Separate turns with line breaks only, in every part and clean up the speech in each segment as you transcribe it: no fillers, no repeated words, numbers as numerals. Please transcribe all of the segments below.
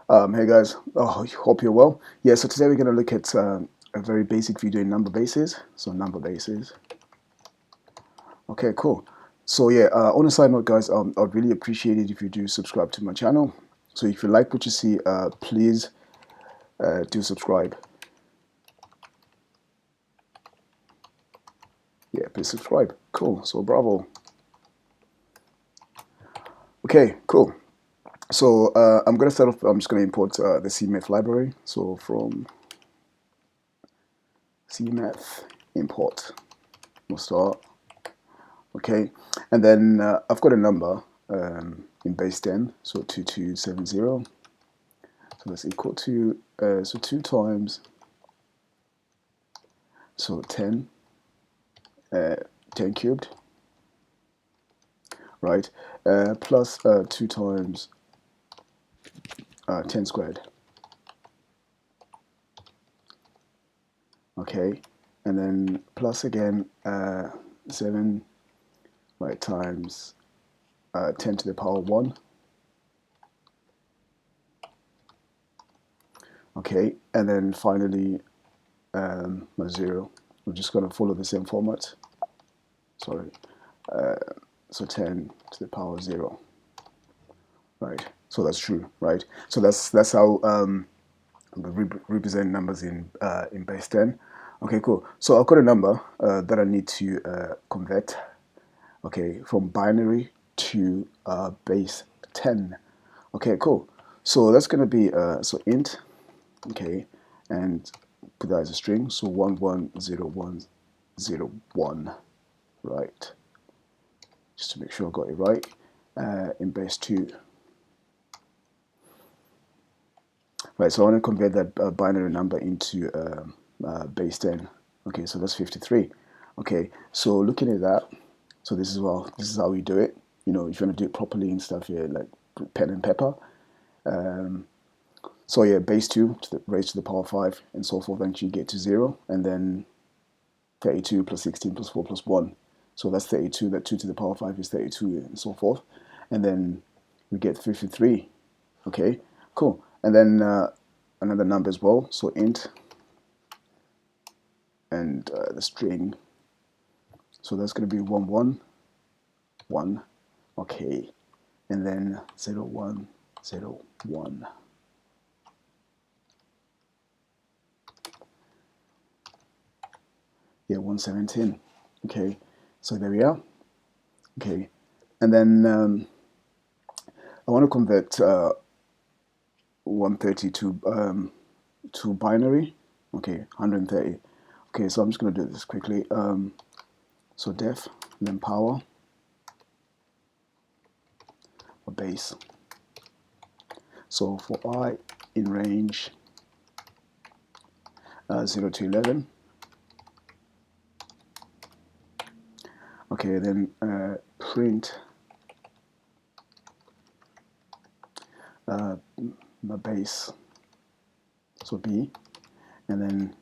Hey guys, hope you're well. Yeah, so today we're going to look at a very basic video in number bases. So number bases. Okay, cool. So yeah, on a side note, guys, I'd really appreciate it if you do subscribe to my channel. So if you like what you see, please do subscribe. Yeah, please subscribe. Cool. So bravo. Okay, cool. So I'm going to start off. I'm just going to import the cmath library. So from cmath import, we'll start. Okay, and then I've got a number in base 10, so 2270. So that's equal to, so 2 times, so 10, 10 cubed, right, plus 2 times 10 squared. Okay, and then plus again 7, right, times 10 to the power 1. Okay, and then finally a 0. We're just going to follow the same format. Sorry. So 10 to the power 0. Right. So that's true, right? So that's how we represent numbers in base 10. Okay, cool. So I've got a number that I need to convert, okay, from binary to base 10. Okay, cool. So that's going to be so int, okay, and put that as a string. So 110101, right? Just to make sure I got it right. In base 2. Right, so I want to convert that binary number into base 10. Okay, so that's 53. Okay, so looking at that, so this is how we do it. You know, if you want to do it properly and stuff here, like pen and paper. So yeah, base 2 to the raised to the power 5 and so forth until you get to 0, and then 32 plus 16 plus 4 plus 1. So that's 32, that 2 to the power 5 is 32 and so forth. And then we get 53. Okay, cool. And then another number as well. So int and the string. So that's going to be 111. Okay, and then 0101. Yeah, 117. Okay, so there we are. Okay, and then I want to convert 130 to binary. Okay, 130. Okay, so I'm just going to do this quickly. So def, then power, or base. So for I in range 0 to 11. Okay, then print my base, so B, and then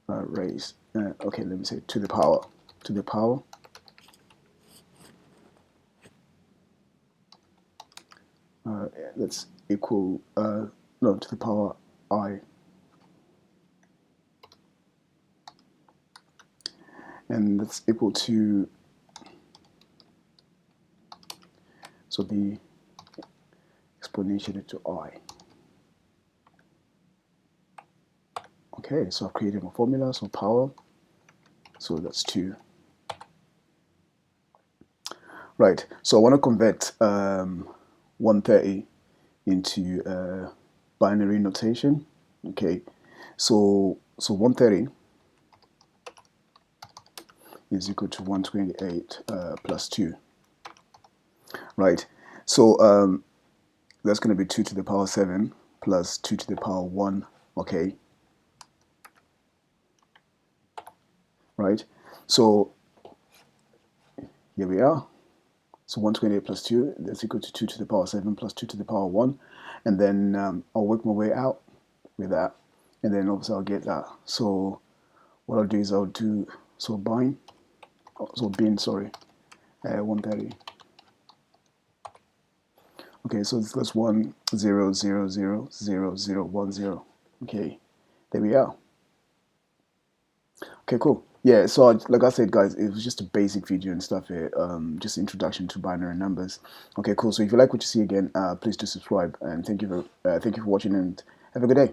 raise. Okay, let me say to the power. That's equal, no, to the power I. And that's equal to, so B exponentially to I. Okay, so I've created my formula, so power, so that's 2. Right, so I want to convert 130 into binary notation. Okay, so 130 is equal to 128 plus 2. Right, so that's going to be 2 to the power 7 plus 2 to the power 1. Okay, right, so here we are. So 128 plus 2, that's equal to 2 to the power 7 plus 2 to the power 1. And then I'll work my way out with that. And then obviously I'll get that. So what I'll do is I'll do, so bin, 130. Okay, so that's 1 0 0 0 0 0 1 0. Okay, there we are. Okay, cool. Yeah, so like I said, guys, it was just a basic video and stuff here, just introduction to binary numbers. Okay, cool. So if you like what you see again, please do subscribe, and thank you for watching, and have a good day.